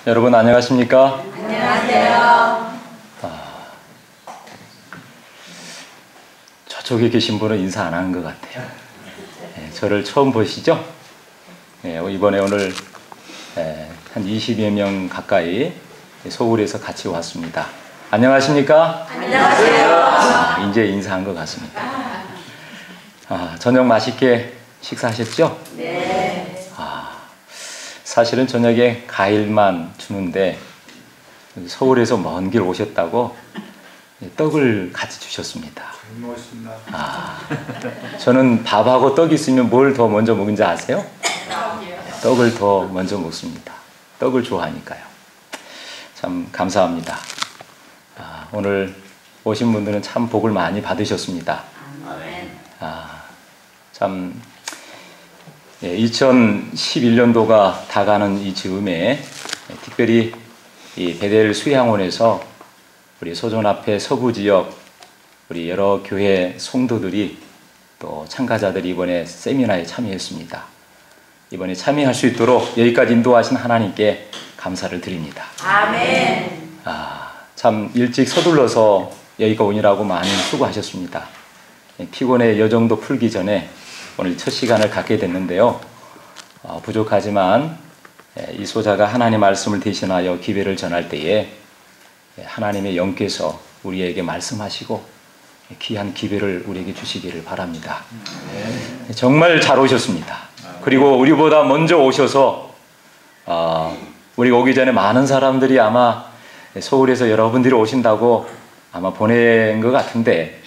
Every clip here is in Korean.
여러분 안녕하십니까? 안녕하세요. 저쪽에 계신 분은 인사 안 하는 것 같아요. 저를 처음 보시죠? 이번에 오늘 한 20여 명 가까이 서울에서 같이 왔습니다. 안녕하십니까? 안녕하세요. 이제 인사한 것 같습니다. 저녁 맛있게 식사하셨죠? 네. 사실은 저녁에 과일만 주는데 서울에서 먼 길 오셨다고 떡을 같이 주셨습니다. 저는 밥하고 떡이 있으면 뭘 더 먼저 먹는지 아세요? 떡을 더 먼저 먹습니다. 떡을 좋아하니까요. 참 감사합니다. 오늘 오신 분들은 참 복을 많이 받으셨습니다. 참 2011년도가 다가는 이 즈음에 특별히 이 베델 수양원에서 우리 소전 앞에 서부 지역 우리 여러 교회 성도들이 또 참가자들이 이번에 세미나에 참여했습니다. 이번에 참여할 수 있도록 여기까지 인도하신 하나님께 감사를 드립니다. 아멘. 참 일찍 서둘러서 여기가 오느라고 많이 수고하셨습니다. 피곤의 여정도 풀기 전에 오늘 첫 시간을 갖게 됐는데요. 부족하지만 이 소자가 하나님의 말씀을 대신하여 기회를 전할 때에 하나님의 영께서 우리에게 말씀하시고 귀한 기회를 우리에게 주시기를 바랍니다. 정말 잘 오셨습니다. 그리고 우리보다 먼저 오셔서 우리가 오기 전에 많은 사람들이 아마 서울에서 여러분들이 오신다고 아마 보낸 것 같은데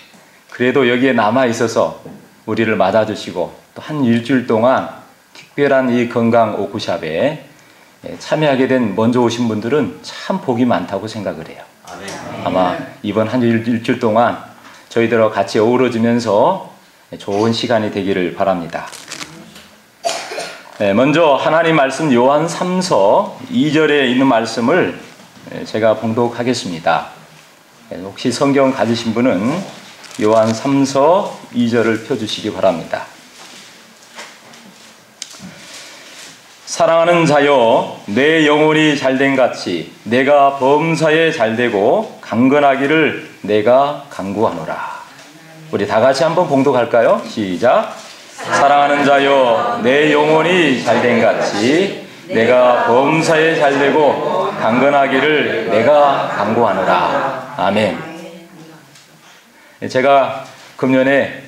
그래도 여기에 남아 있어서 우리를 맞아주시고 또 한 일주일 동안 특별한 이 건강 워크숍에 참여하게 된 먼저 오신 분들은 참 복이 많다고 생각을 해요. 아마 이번 한 일주일 동안 저희들과 같이 어우러지면서 좋은 시간이 되기를 바랍니다. 먼저 하나님 말씀 요한 3서 2절에 있는 말씀을 제가 봉독하겠습니다. 혹시 성경 가지신 분은 요한 3서 2절을 펴주시기 바랍니다. 사랑하는 자여, 내 영혼이 잘된 같이 내가 범사에 잘되고 강건하기를 내가 간구하노라. 우리 다 같이 한번 봉독할까요? 시작. 사랑하는 자여, 내 영혼이 잘된 같이 내가 범사에 잘되고 강건하기를 내가 간구하노라. 아멘. 제가 금년에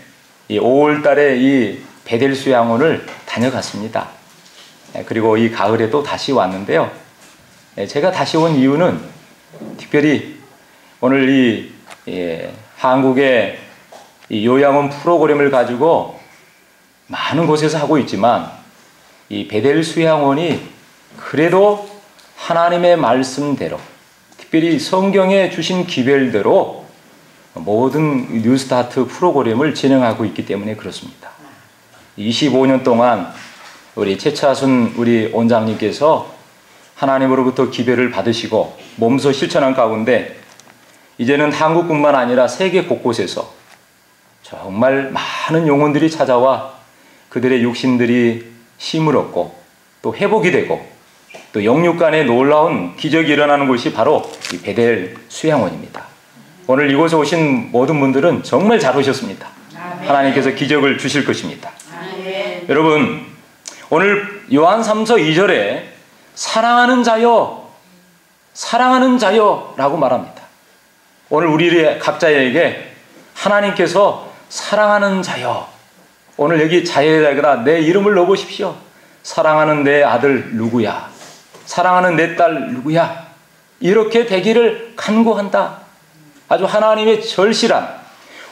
5월 달에 이 베델 수양원을 다녀갔습니다. 그리고 이 가을에 또 다시 왔는데요. 제가 다시 온 이유는 특별히 오늘 이 한국의 이 요양원 프로그램을 가지고 많은 곳에서 하고 있지만 이 베델 수양원이 그래도 하나님의 말씀대로 특별히 성경에 주신 기별대로 모든 뉴스타트 프로그램을 진행하고 있기 때문에 그렇습니다. 25년 동안 우리 최차순 우리 원장님께서 하나님으로부터 기별을 받으시고 몸소 실천한 가운데 이제는 한국뿐만 아니라 세계 곳곳에서 정말 많은 영혼들이 찾아와 그들의 육신들이 힘을 얻고 또 회복이 되고 또 영육 간에 놀라운 기적이 일어나는 곳이 바로 이 베델 수양원입니다. 오늘 이곳에 오신 모든 분들은 정말 잘 오셨습니다. 하나님께서 기적을 주실 것입니다. 여러분, 오늘 요한 3서 2절에 사랑하는 자여, 사랑하는 자여 라고 말합니다. 오늘 우리 각자에게 하나님께서 사랑하는 자여, 오늘 여기 자여에다가 내 이름을 넣어보십시오. 사랑하는 내 아들 누구야? 사랑하는 내 딸 누구야? 이렇게 되기를 간구한다. 아주 하나님의 절실한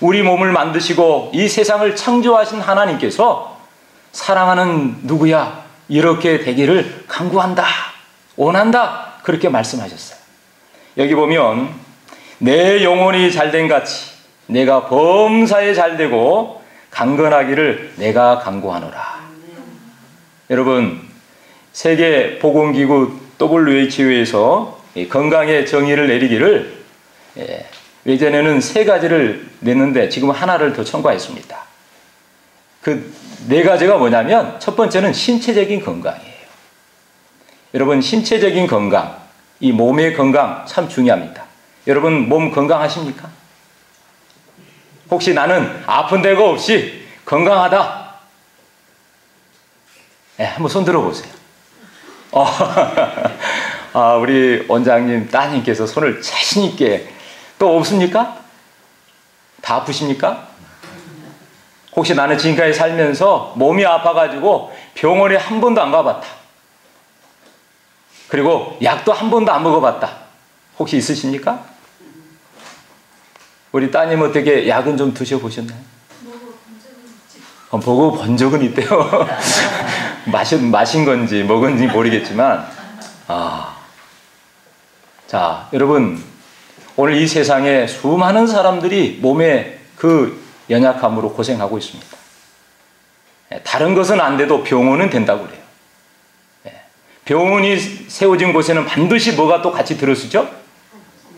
우리 몸을 만드시고 이 세상을 창조하신 하나님께서 사랑하는 누구야? 이렇게 되기를 간구한다. 원한다. 그렇게 말씀하셨어요. 여기 보면 내 영혼이 잘된 같이 내가 범사에 잘되고 강건하기를 내가 간구하노라. 여러분, 세계 보건기구 WHO에서 건강의 정의를 내리기를 예전에는 3가지를 냈는데 지금 하나를 더 첨가했습니다. 그 4가지가 뭐냐면 첫 번째는 신체적인 건강이에요. 여러분, 신체적인 건강, 이 몸의 건강 참 중요합니다. 여러분 몸 건강하십니까? 혹시 나는 아픈 데가 없이 건강하다. 네, 한번 손 들어보세요. 우리 원장님 따님께서 손을 자신 있게. 또 없습니까? 다 아프십니까? 혹시 나는 지금까지 살면서 몸이 아파가지고 병원에 한 번도 안 가봤다. 그리고 약도 한 번도 안 먹어봤다. 혹시 있으십니까? 우리 따님 어떻게 약은 좀 드셔보셨나요? 먹어본 적은 있대요. 마신 건지 먹은지 모르겠지만, 자, 여러분, 오늘 이 세상에 수많은 사람들이 몸의 그 연약함으로 고생하고 있습니다. 다른 것은 안 돼도 병원은 된다고 그래요. 병원이 세워진 곳에는 반드시 뭐가 또 같이 들어서죠?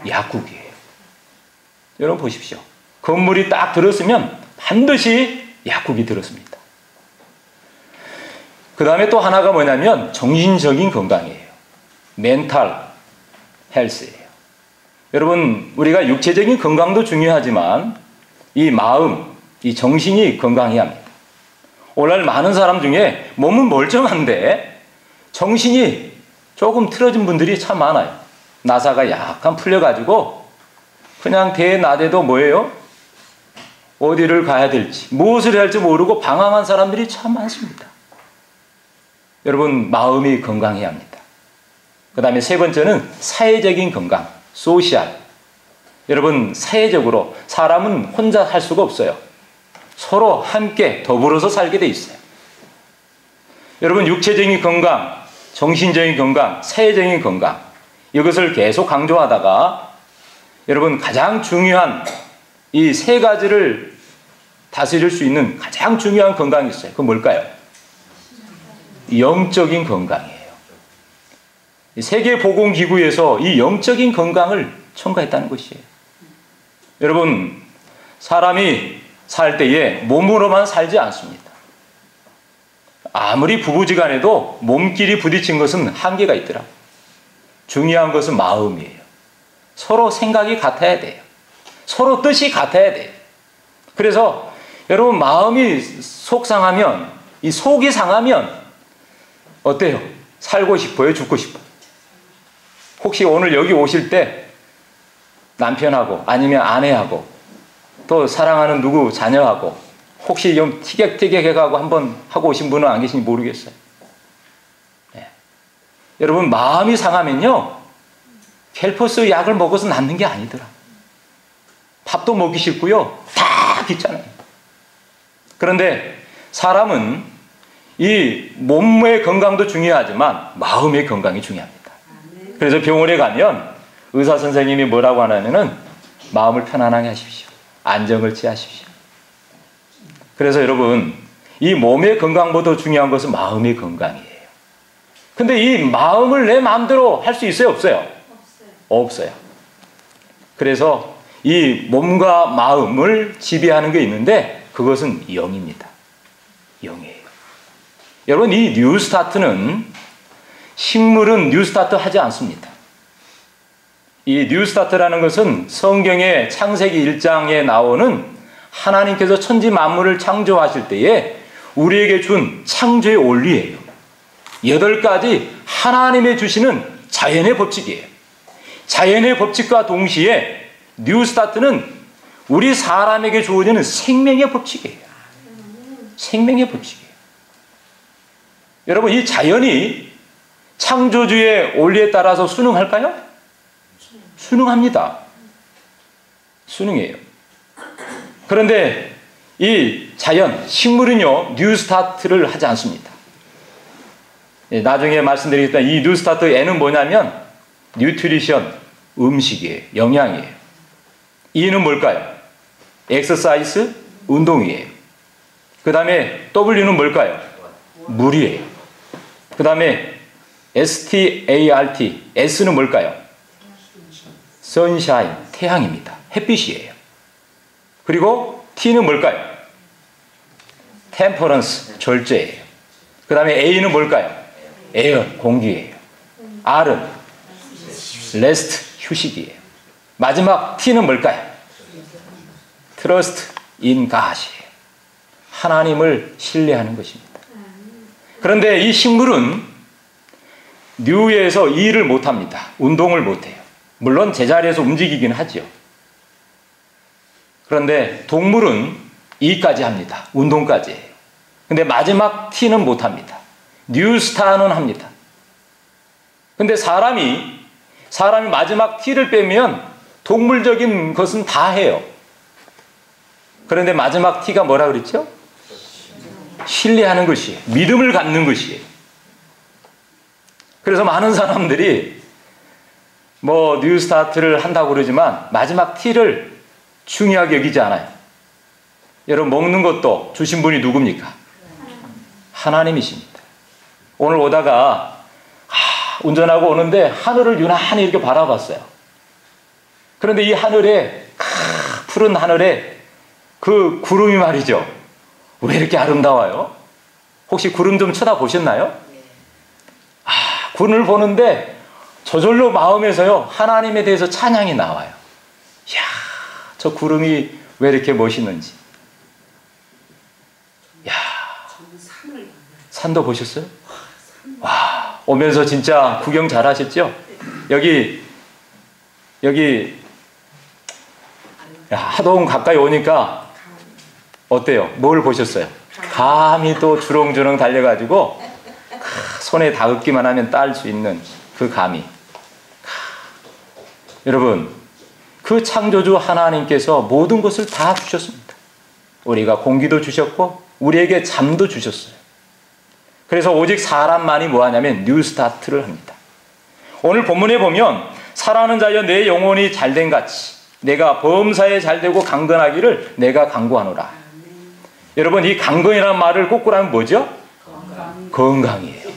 약국이에요. 여러분 보십시오. 건물이 딱 들었으면 반드시 약국이 들었습니다. 그 다음에 또 하나가 뭐냐면 정신적인 건강이에요. 멘탈 헬스예요. 여러분 우리가 육체적인 건강도 중요하지만 이 마음, 이 정신이 건강해야 합니다. 오늘날 많은 사람 중에 몸은 멀쩡한데 정신이 조금 틀어진 분들이 참 많아요. 나사가 약간 풀려가지고 그냥 대낮에도 뭐예요? 어디를 가야 될지 무엇을 해야 할지 모르고 방황한 사람들이 참 많습니다. 여러분 마음이 건강해야 합니다. 그 다음에 세 번째는 사회적인 건강, 소셜. 여러분 사회적으로 사람은 혼자 살 수가 없어요. 서로 함께 더불어서 살게 돼 있어요. 여러분 육체적인 건강, 정신적인 건강, 사회적인 건강 이것을 계속 강조하다가 여러분 가장 중요한 이 세 가지를 다스릴 수 있는 가장 중요한 건강이 있어요. 그건 뭘까요? 영적인 건강이에요. 세계보건기구에서 이 영적인 건강을 첨가했다는 것이에요. 여러분 사람이 살 때에 몸으로만 살지 않습니다. 아무리 부부지간에도 몸끼리 부딪힌 것은 한계가 있더라고요. 중요한 것은 마음이에요. 서로 생각이 같아야 돼요. 서로 뜻이 같아야 돼요. 그래서 여러분 마음이 속상하면 이 속이 상하면 어때요? 살고 싶어요? 죽고 싶어요? 혹시 오늘 여기 오실 때 남편하고 아니면 아내하고 또 사랑하는 누구 자녀하고 혹시 좀 티격태격해가고 한번 하고 오신 분은 안 계신지 모르겠어요. 네. 여러분 마음이 상하면요 켈포스 약을 먹어서 낫는 게 아니더라. 밥도 먹기 싫고요 다 귀찮아요. 그런데 사람은 이 몸의 건강도 중요하지만 마음의 건강이 중요합니다. 그래서 병원에 가면 의사 선생님이 뭐라고 하냐면은 마음을 편안하게 하십시오. 안정을 취하십시오. 그래서 여러분 이 몸의 건강보다 중요한 것은 마음의 건강이에요. 근데 이 마음을 내 마음대로 할 수 있어요? 없어요? 없어요. 그래서 이 몸과 마음을 지배하는 게 있는데 그것은 영입니다. 영이에요. 여러분 이 뉴스타트는 식물은 뉴스타트 하지 않습니다. 이 뉴스타트라는 것은 성경의 창세기 1장에 나오는 하나님께서 천지 만물을 창조하실 때에 우리에게 준 창조의 원리예요. 8가지 하나님의 주시는 자연의 법칙이에요. 자연의 법칙과 동시에 뉴스타트는 우리 사람에게 주어지는 생명의 법칙이에요. 생명의 법칙이에요. 여러분 이 자연이 창조주의 원리에 따라서 순응할까요? 순응합니다. 순응해요. 그런데 이 자연, 식물은요 뉴스타트를 하지 않습니다. 나중에 말씀드리겠다. 이 뉴스타트 N은 뭐냐면 뉴트리션, 음식이에요. 영양이에요. E는 뭘까요? 엑서사이즈, 운동이에요. 그 다음에 W는 뭘까요? 물이에요. 그 다음에 START, S는 뭘까요? 선샤인, 태양입니다. 햇빛이에요. 그리고 T는 뭘까요? 템퍼런스, 절제예요. 그 다음에 A는 뭘까요? 에어, 공기예요. R은 레스트, 휴식이에요. 마지막 T는 뭘까요? 트러스트 인 갓이에요. 하나님을 신뢰하는 것입니다. 그런데 이 식물은 뉴에서 일을 못합니다. 운동을 못해요. 물론 제자리에서 움직이긴 하죠. 그런데 동물은 이까지 합니다. 운동까지 해요. 근데 마지막 T는 못합니다. 뉴스타는 합니다. 근데 사람이 마지막 T를 빼면 동물적인 것은 다 해요. 그런데 마지막 T가 뭐라 그랬죠? 신뢰하는 것이에요. 믿음을 갖는 것이에요. 그래서 많은 사람들이 뭐 뉴스타트를 한다고 그러지만 마지막 T를 중요하게 여기지 않아요. 여러분 먹는 것도 주신 분이 누굽니까? 하나님이십니다. 오늘 오다가 운전하고 오는데 하늘을 유난히 이렇게 바라봤어요. 그런데 이 하늘에 푸른 하늘에 그 구름이 말이죠. 왜 이렇게 아름다워요? 혹시 구름 좀 쳐다보셨나요? 구름을 보는데 저절로 마음에서요 하나님에 대해서 찬양이 나와요. 이야, 저 구름이 왜 이렇게 멋있는지. 야, 산도 보셨어요? 와, 오면서 진짜 구경 잘 하셨죠? 여기 하동 가까이 오니까 어때요? 뭘 보셨어요? 감이 또 주렁주렁 달려가지고 손에 닿기만 하면 딸 수 있는 그 감이. 여러분, 그 창조주 하나님께서 모든 것을 다 주셨습니다. 우리가 공기도 주셨고 우리에게 잠도 주셨어요. 그래서 오직 사람만이 뭐하냐면 뉴스타트를 합니다. 오늘 본문에 보면 살아가는 자여 내 영혼이 잘된 같이 내가 범사에 잘되고 강건하기를 내가 간구하노라. 여러분, 이 강건이라는 말을 거꾸로 하면 뭐죠? 건강이에요.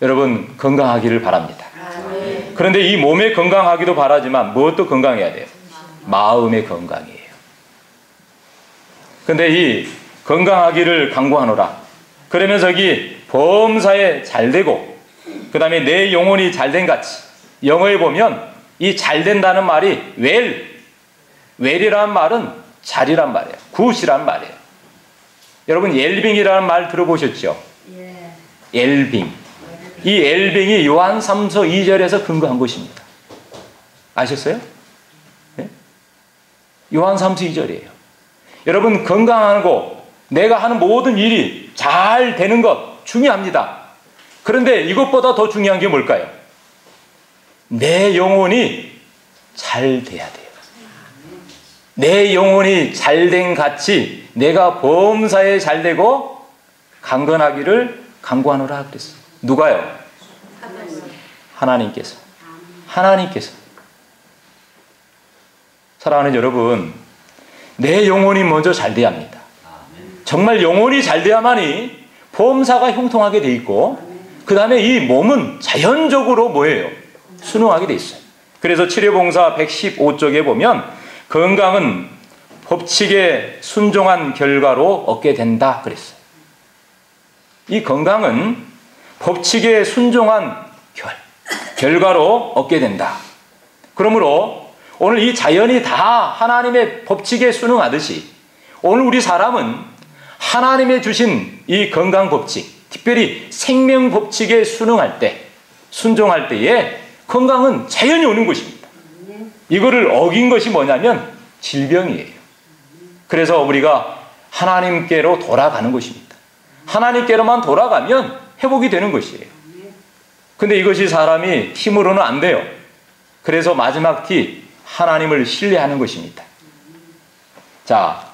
여러분, 건강하기를 바랍니다. 그런데 이 몸의 건강하기도 바라지만 무엇도 건강해야 돼요? 마음의 건강이에요. 그런데 이 건강하기를 간구하노라. 그러면 저기 범사에 잘되고 그 다음에 내 영혼이 잘된 같이, 영어에 보면 이 잘된다는 말이 웰이라는 말은 잘이란 말이에요. 굿이란 말이에요. 여러분 웰빙이라는 말 들어보셨죠? 웰빙. 이 웰빙이 요한 3서 2절에서 근거한 것입니다. 아셨어요? 네? 요한 3서 2절이에요. 여러분 건강하고 내가 하는 모든 일이 잘 되는 것 중요합니다. 그런데 이것보다 더 중요한 게 뭘까요? 내 영혼이 잘 돼야 돼요. 내 영혼이 잘된 같이 내가 범사에 잘되고 강건하기를 간구하노라 그랬어요. 누가요? 하나님께서. 사랑하는 여러분, 내 영혼이 먼저 잘 돼야 합니다. 정말 영혼이 잘 돼야만이 범사가 형통하게 돼 있고 그 다음에 이 몸은 자연적으로 뭐예요? 순응하게 돼 있어요. 그래서 치료봉사 115쪽에 보면 건강은 법칙에 순종한 결과로 얻게 된다 그랬어요. 이 건강은 법칙에 순종한 결과로 얻게 된다. 그러므로 오늘 이 자연이 다 하나님의 법칙에 순응하듯이 오늘 우리 사람은 하나님의 주신 이 건강 법칙, 특별히 생명 법칙에 순응할 때, 순종할 때에 건강은 자연히 오는 것입니다. 이거를 어긴 것이 뭐냐면 질병이에요. 그래서 우리가 하나님께로 돌아가는 것입니다. 하나님께로만 돌아가면 회복이 되는 것이에요. 근데 이것이 사람이 힘으로는 안 돼요. 그래서 마지막 T, 하나님을 신뢰하는 것입니다. 자,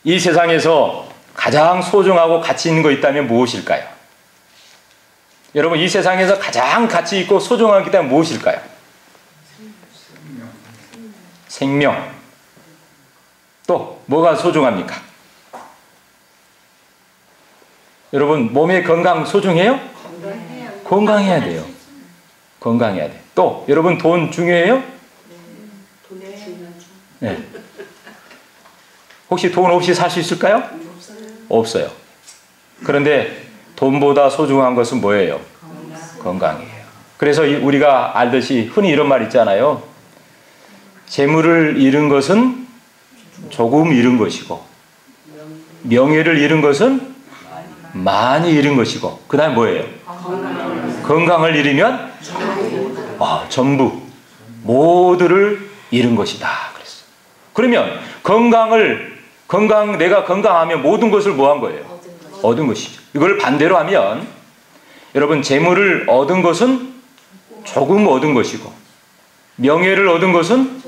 이 세상에서 가장 소중하고 가치 있는 거 있다면 무엇일까요? 여러분, 이 세상에서 가장 가치 있고 소중한 게 있다면 무엇일까요? 생명. 또 뭐가 소중합니까? 여러분, 몸의 건강 소중해요? 건강해야 돼요. 건강해야 돼. 또 여러분, 돈 중요해요? 네. 혹시 돈 없이 살 수 있을까요? 없어요. 그런데 돈보다 소중한 것은 뭐예요? 건강이에요. 그래서 우리가 알듯이 흔히 이런 말 있잖아요. 재물을 잃은 것은 조금 잃은 것이고 명예를 잃은 것은 많이 잃은 것이고 그 다음에 뭐예요? 건강을 잃으면 전부 모두를 잃은 것이다 그랬어요. 그러면 내가 건강하면 모든 것을 뭐 한 거예요? 얻은 것이죠. 이걸 반대로 하면 여러분 재물을 얻은 것은 조금 얻은 것이고 명예를 얻은 것은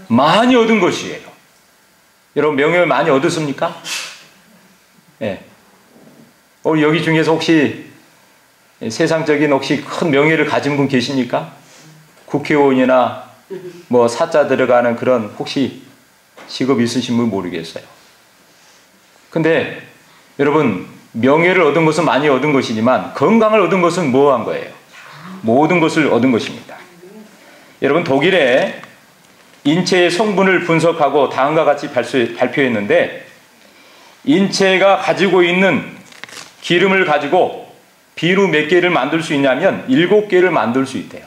많이 얻은 것이에요. 여러분 명예를 많이 얻었습니까? 예. 우리 여기 중에서 혹시 세상적인 혹시 큰 명예를 가진 분 계십니까? 국회의원이나 뭐 사자 들어가는 그런 혹시 직업 있으신 분 모르겠어요. 근데 여러분 명예를 얻은 것은 많이 얻은 것이지만 건강을 얻은 것은 뭐 한 거예요? 모든 것을 얻은 것입니다. 여러분 독일에 인체의 성분을 분석하고 다음과 같이 발표했는데 인체가 가지고 있는 기름을 가지고 비누 몇 개를 만들 수 있냐면 7개를 만들 수 있대요.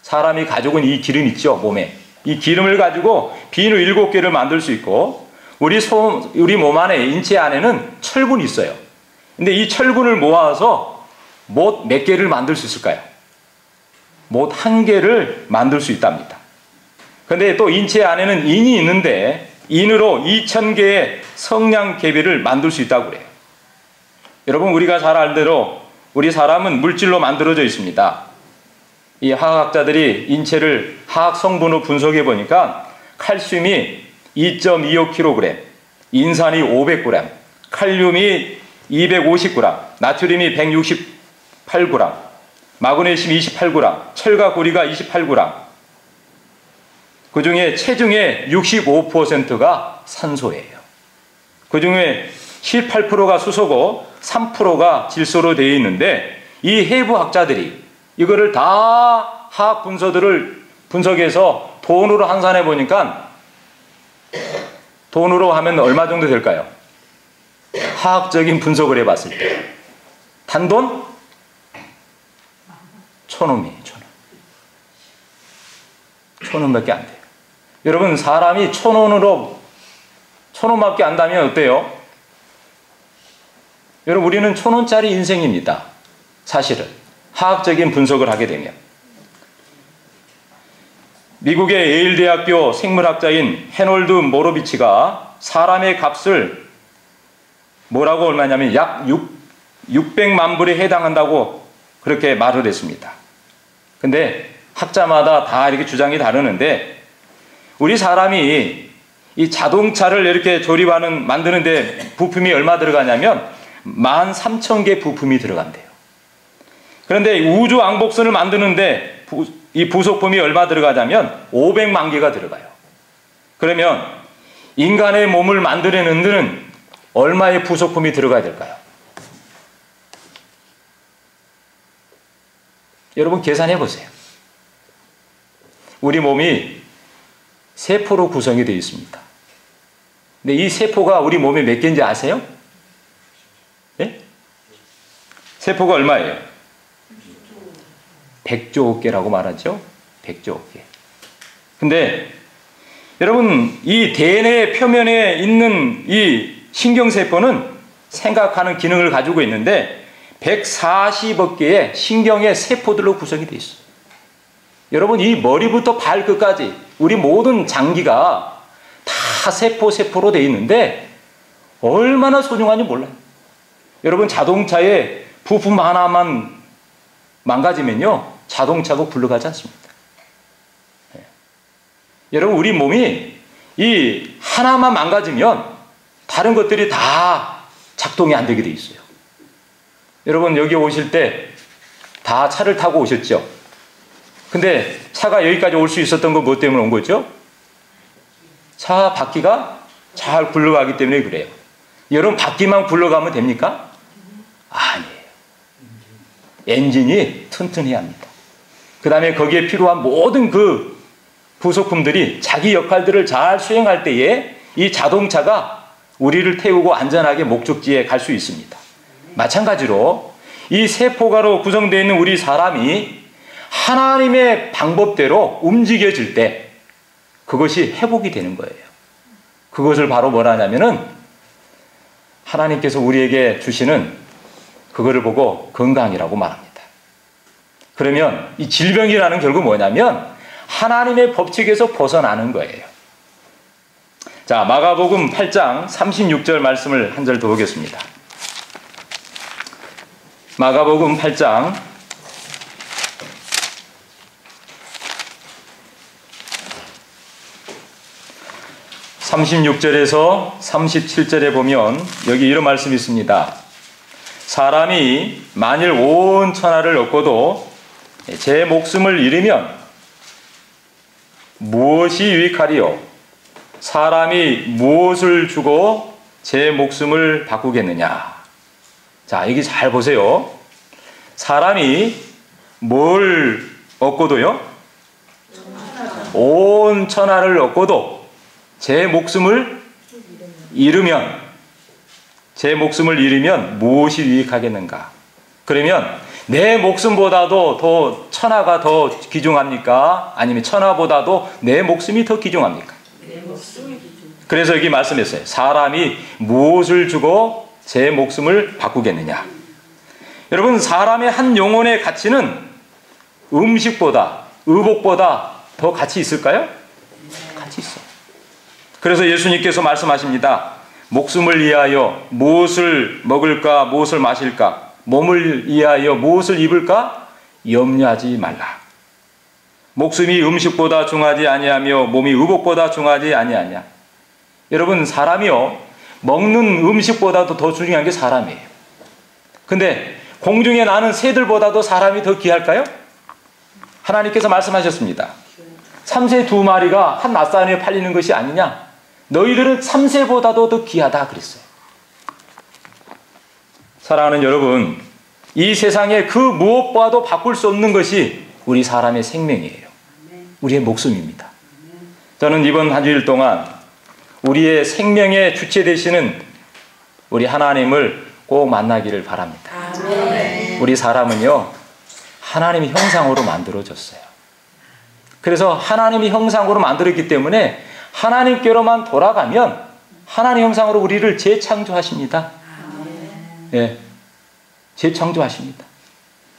사람이 가지고 있는 이 기름 있죠, 몸에. 이 기름을 가지고 비누 7개를 만들 수 있고 우리 몸 안에 인체 안에는 철분이 있어요. 근데 이 철분을 모아서 못 몇 개를 만들 수 있을까요? 못 1개를 만들 수 있답니다. 그런데 또 인체 안에는 인이 있는데 인으로 2000개의 성냥 계비를 만들 수 있다고 그래요. 여러분 우리가 잘 알대로 우리 사람은 물질로 만들어져 있습니다. 이 화학학자들이 인체를 화학 성분으로 분석해 보니까 칼슘이 2.25kg, 인산이 500g, 칼륨이 250g, 나트륨이 168g, 마그네슘 28g, 철과 구리가 28g. 그 중에 체중의 65%가 산소예요. 그 중에 18%가 수소고 3%가 질소로 되어 있는데 이 해부학자들이 이거를 다 화학 분서들을 분석해서 돈으로 환산해 보니까 돈으로 하면 얼마 정도 될까요? 화학적인 분석을 해봤을 때 단돈 1,000원이에요. 1,000원밖에 안 돼요. 여러분 사람이 1,000원밖에 안 다면 어때요? 여러분 우리는 1,000원짜리 인생입니다. 사실은 화학적인 분석을 하게 되면 미국의 예일대학교 생물학자인 해놀드 모로비치가 사람의 값을 뭐라고 얼마냐면 약 600만 불에 해당한다고 그렇게 말을 했습니다. 근데 학자마다 다 이렇게 주장이 다르는데 우리 사람이 이 자동차를 이렇게 만드는데 부품이 얼마 들어가냐면 13,000개 부품이 들어간대요. 그런데 우주 왕복선을 만드는데 이 부속품이 얼마 들어가냐면 500만 개가 들어가요. 그러면 인간의 몸을 만드는 데는 얼마의 부속품이 들어가야 될까요? 여러분 계산해 보세요. 우리 몸이 세포로 구성이 되어 있습니다. 근데 이 세포가 우리 몸에 몇 개인지 아세요? 네? 세포가 얼마예요? 100조 개라고 말하죠? 100조 개. 근데 여러분 이 DNA 표면에 있는 이 신경세포는 생각하는 기능을 가지고 있는데 140억 개의 신경의 세포들로 구성이 되어 있어요. 여러분 이 머리부터 발끝까지 우리 모든 장기가 다 세포로 되어 있는데 얼마나 소중한지 몰라요. 여러분 자동차의 부품 하나만 망가지면요 자동차가 굴러가지 않습니다. 네. 여러분 우리 몸이 이 하나만 망가지면 다른 것들이 다 작동이 안 되게 돼 있어요. 여러분 여기 오실 때 다 차를 타고 오셨죠? 근데 차가 여기까지 올 수 있었던 건 뭐 때문에 온 거죠? 차 바퀴가 잘 굴러가기 때문에 그래요. 여러분 바퀴만 굴러가면 됩니까? 아니에요. 엔진이 튼튼해야 합니다. 그 다음에 거기에 필요한 모든 그 부속품들이 자기 역할들을 잘 수행할 때에 이 자동차가 우리를 태우고 안전하게 목적지에 갈 수 있습니다. 마찬가지로 이 세포가로 구성되어 있는 우리 사람이 하나님의 방법대로 움직여질 때 그것이 회복이 되는 거예요. 그것을 바로 뭐라 하냐면은 하나님께서 우리에게 주시는 그거를 보고 건강이라고 말합니다. 그러면 이 질병이라는 결국 뭐냐면 하나님의 법칙에서 벗어나는 거예요. 자, 마가복음 8장 36절 말씀을 한 절 더 보겠습니다. 마가복음 8장 36절에서 37절에 보면 여기 이런 말씀이 있습니다. 사람이 만일 온 천하를 얻고도 제 목숨을 잃으면 무엇이 유익하리요? 사람이 무엇을 주고 제 목숨을 바꾸겠느냐? 자, 여기 잘 보세요. 사람이 뭘 얻고도요? 온 천하를 얻고도 제 목숨을 잃으면 무엇이 유익하겠는가? 그러면 내 목숨보다도 더 천하가 더 귀중합니까? 아니면 천하보다도 내 목숨이 더 귀중합니까? 내 목숨이 그래서 여기 말씀했어요. 사람이 무엇을 주고 제 목숨을 바꾸겠느냐? 여러분, 사람의 한 영혼의 가치는 음식보다, 의복보다 더 가치 있을까요? 가치 있어. 그래서 예수님께서 말씀하십니다. 목숨을 위하여 무엇을 먹을까, 무엇을 마실까, 몸을 위하여 무엇을 입을까 염려하지 말라. 목숨이 음식보다 중하지 아니하며 몸이 의복보다 중하지 아니하냐. 여러분, 사람이요, 먹는 음식보다도 더 중요한 게 사람이에요. 근데 공중에 나는 새들보다도 사람이 더 귀할까요? 하나님께서 말씀하셨습니다. 참새 2마리가 한 낫산에 팔리는 것이 아니냐? 너희들은 참새보다도 더 귀하다 그랬어요. 사랑하는 여러분, 이 세상에 그 무엇과도 바꿀 수 없는 것이 우리 사람의 생명이에요. 우리의 목숨입니다. 저는 이번 한 주일 동안 우리의 생명의 주체 되시는 우리 하나님을 꼭 만나기를 바랍니다. 우리 사람은요, 하나님의 형상으로 만들어졌어요. 그래서 하나님의 형상으로 만들었기 때문에 하나님께로만 돌아가면 하나님 형상으로 우리를 재창조하십니다. 예, 재창조하십니다.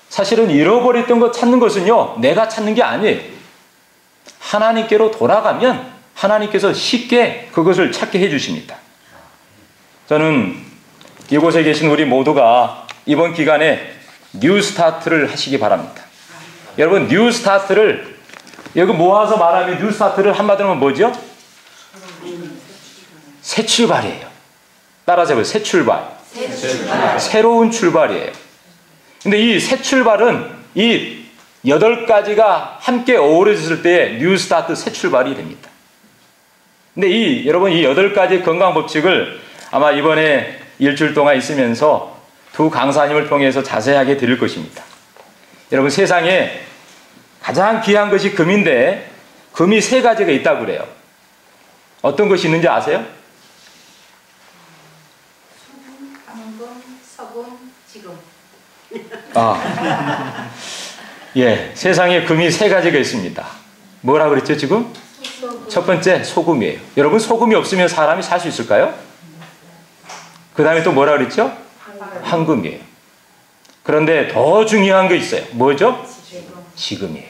사실은 잃어버렸던 것 찾는 것은요, 내가 찾는 게 아니에요. 하나님께로 돌아가면 하나님께서 쉽게 그것을 찾게 해주십니다. 저는 이곳에 계신 우리 모두가 이번 기간에 뉴스타트를 하시기 바랍니다. 여러분, 뉴스타트를 여기 모아서 말하면 뉴스타트를 한마디로 하면 뭐죠? 새 출발이에요. 따라서 해보세요. 새 출발. 새로운 출발이에요. 근데 이 새 출발은 이 8가지가 함께 어우러졌을 때 뉴스타트 새 출발이 됩니다. 근데 여러분, 이 8가지 건강 법칙을 아마 이번에 일주일 동안 있으면서 두 강사님을 통해서 자세하게 드릴 것입니다. 여러분, 세상에 가장 귀한 것이 금인데 금이 3가지가 있다고 그래요. 어떤 것이 있는지 아세요? 황금, 서금, 지금. 예, 세상에 금이 3가지가 있습니다. 뭐라 그랬죠, 지금? 첫 번째, 소금이에요. 여러분, 소금이 없으면 사람이 살 수 있을까요? 그 다음에 또 뭐라 그랬죠? 황금이에요. 그런데 더 중요한 거 있어요. 뭐죠? 지금이에요.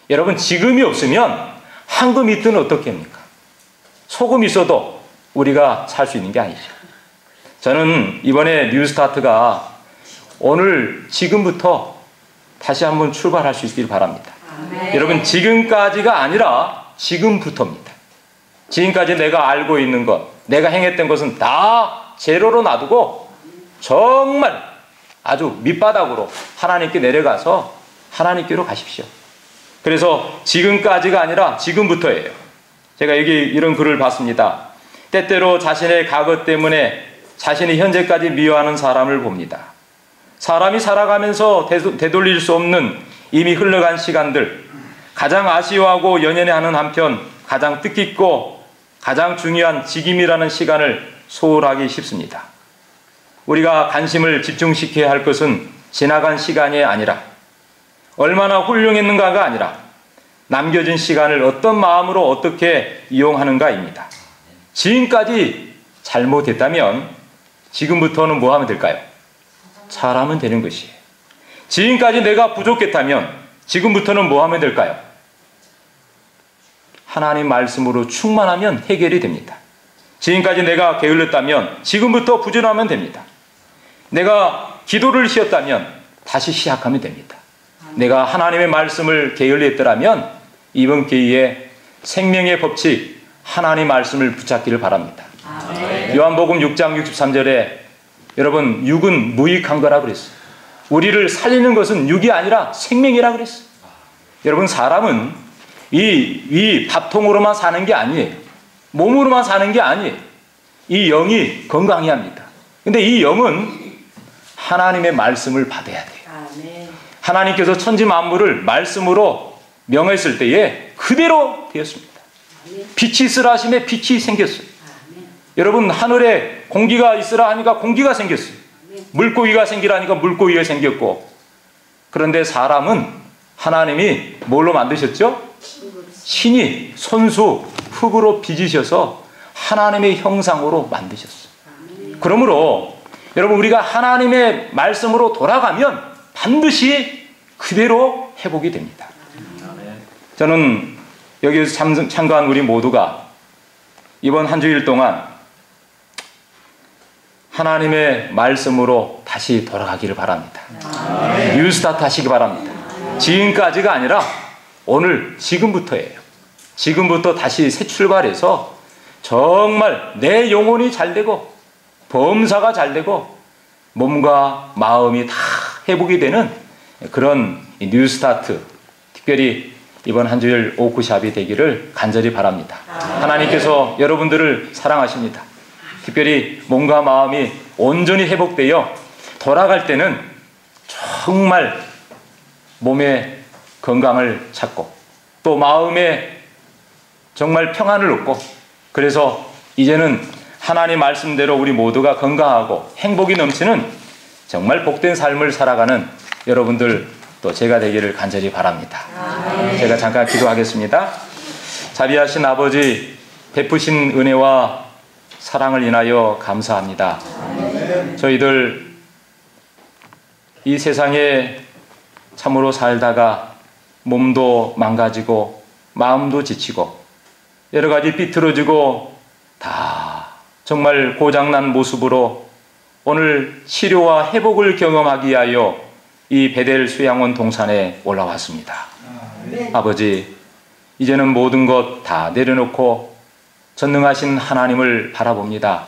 여러분, 지금이 없으면 황금이 있든 어떻게 합니까? 소금이 있어도 우리가 살 수 있는 게 아니죠. 저는 이번에 뉴스타트가 오늘 지금부터 다시 한번 출발할 수 있길 바랍니다. 여러분, 지금까지가 아니라 지금부터입니다. 지금까지 내가 알고 있는 것, 내가 행했던 것은 다 제로로 놔두고 정말 아주 밑바닥으로 하나님께 내려가서 하나님께로 가십시오. 그래서 지금까지가 아니라 지금부터예요. 제가 여기 이런 글을 봤습니다. 때때로 자신의 과거 때문에 자신이 현재까지 미워하는 사람을 봅니다. 사람이 살아가면서 되돌릴 수 없는 이미 흘러간 시간들, 가장 아쉬워하고 연연해하는 한편 가장 뜻깊고 가장 중요한 지금이라는 시간을 소홀하기 쉽습니다. 우리가 관심을 집중시켜야 할 것은 지나간 시간이 아니라 얼마나 훌륭했는가가 아니라 남겨진 시간을 어떤 마음으로 어떻게 이용하는가입니다. 지금까지 잘못했다면 지금부터는 뭐 하면 될까요? 잘하면 되는 것이에요. 지금까지 내가 부족했다면 지금부터는 뭐 하면 될까요? 하나님 말씀으로 충만하면 해결이 됩니다. 지금까지 내가 게을렀다면 지금부터 부지런하면 됩니다. 내가 기도를 쉬었다면 다시 시작하면 됩니다. 내가 하나님의 말씀을 게을리했더라면 이번 기회에 생명의 법칙 하나님 말씀을 붙잡기를 바랍니다. 요한복음 6장 63절에 여러분 육은 무익한 거라 그랬어요. 우리를 살리는 것은 육이 아니라 생명이라 그랬어요. 여러분 사람은 이 밥통으로만 사는 게 아니에요. 몸으로만 사는 게 아니에요. 이 영이 건강해야 합니다. 근데 이 영은 하나님의 말씀을 받아야 돼요. 하나님께서 천지 만물을 말씀으로 명했을 때에 그대로 되었습니다. 빛이 있으라 하심에 빛이 생겼어요. 여러분 하늘에 공기가 있으라 하니까 공기가 생겼어요. 물고기가 생기라 하니까 물고기가 생겼고, 그런데 사람은 하나님이 뭘로 만드셨죠? 신이 손수 흙으로 빚으셔서 하나님의 형상으로 만드셨어요. 그러므로 여러분 우리가 하나님의 말씀으로 돌아가면 반드시 그대로 회복이 됩니다. 저는 여기에서 참가한 우리 모두가 이번 한 주일 동안 하나님의 말씀으로 다시 돌아가기를 바랍니다. 뉴스타트 하시기 바랍니다. 지금까지가 아니라 오늘 지금부터예요. 지금부터 다시 새 출발해서 정말 내 영혼이 잘되고 범사가 잘되고 몸과 마음이 다 회복이 되는 그런 뉴스타트, 특별히 이번 한 주일 오크샵이 되기를 간절히 바랍니다. 하나님께서 여러분들을 사랑하십니다. 특별히 몸과 마음이 온전히 회복되어 돌아갈 때는 정말 몸의 건강을 찾고 또 마음에 정말 평안을 얻고, 그래서 이제는 하나님 말씀대로 우리 모두가 건강하고 행복이 넘치는 정말 복된 삶을 살아가는 여러분들 또 제가 되기를 간절히 바랍니다. 제가 잠깐 기도하겠습니다. 자비하신 아버지, 베푸신 은혜와 사랑을 인하여 감사합니다. 저희들 이 세상에 참으로 살다가 몸도 망가지고 마음도 지치고 여러 가지 삐뚤어지고 다 정말 고장난 모습으로 오늘 치료와 회복을 경험하기 위하여 이 베델 수양원 동산에 올라왔습니다. 아버지, 이제는 모든 것 다 내려놓고 전능하신 하나님을 바라봅니다.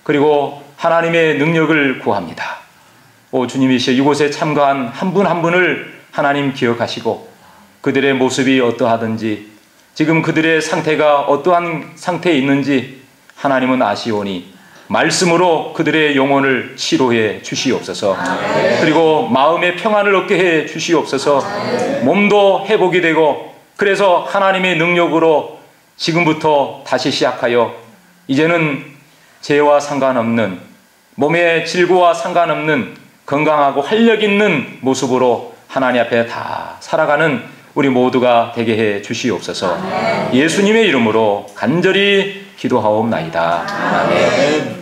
그리고 하나님의 능력을 구합니다. 오 주님이시여, 이곳에 참가한 한 분 한 분을 하나님 기억하시고 그들의 모습이 어떠하든지 지금 그들의 상태가 어떠한 상태에 있는지 하나님은 아시오니 말씀으로 그들의 영혼을 치료해 주시옵소서. 그리고 마음의 평안을 얻게 해 주시옵소서. 몸도 회복이 되고 그래서 하나님의 능력으로 지금부터 다시 시작하여 이제는 죄와 상관없는 몸의 질고와 상관없는 건강하고 활력 있는 모습으로 하나님 앞에 다 살아가는 우리 모두가 되게 해 주시옵소서. 예수님의 이름으로 간절히 기도하옵나이다. 아멘.